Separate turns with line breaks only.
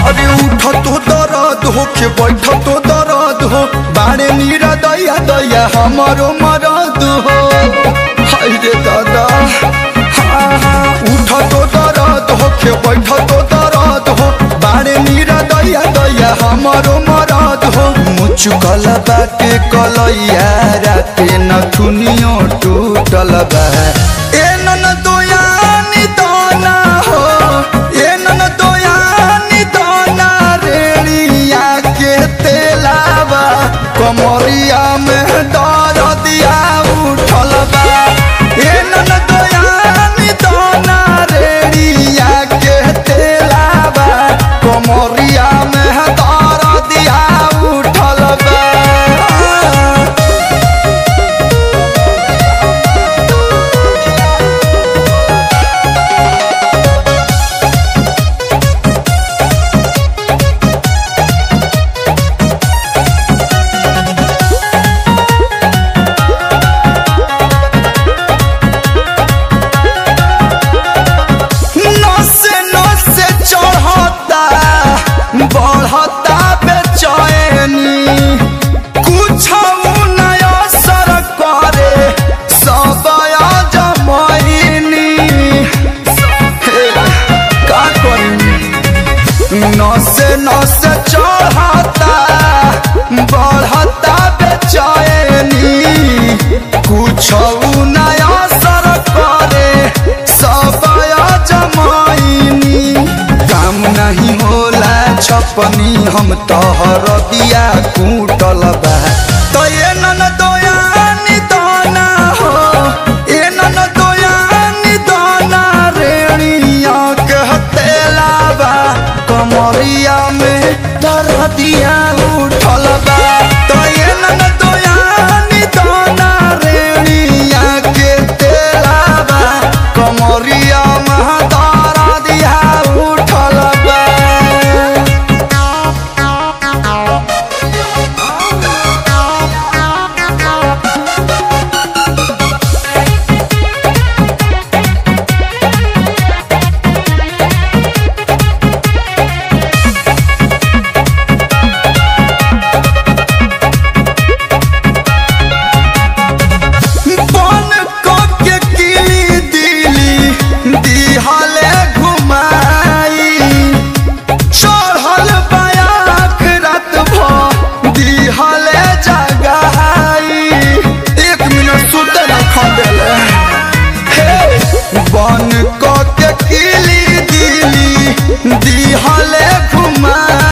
अरे उठ तो दर्द हो के बैठ तो दर्द हो बाड़े नीरा दैया दैया हमारो मरद हो। हाय रे दादा उठ तो दर्द हो के बैठ तो दर्द हो बाड़े नीरा दैया दैया हमारो मरद हो। मुचुकल बाटे कलैया राते नथुनियो टूटल बा ए नन दोयानी दाना हो ए नन दोयानी दाना रेड़िया के तेलावा कमरिया में दर दिया उठल बा ए नन दोयानी दाना रेड़िया के तेलावा कमरिया में दर दिया उठल बा। बढ़ता बेचैनी कुछ नया सर करे सब जमैनी का करी नसे नसे चढ़ता बढ़ता बेचैनी कुछ नया सर करे सब जमैनी काम नहीं होला छपनी हम तोहर दिया कूटल बा तो ये नन दोयानी दाना हो ये नन दोयानी दाना रेणिया कहते लाबा कमरिया में दर दिया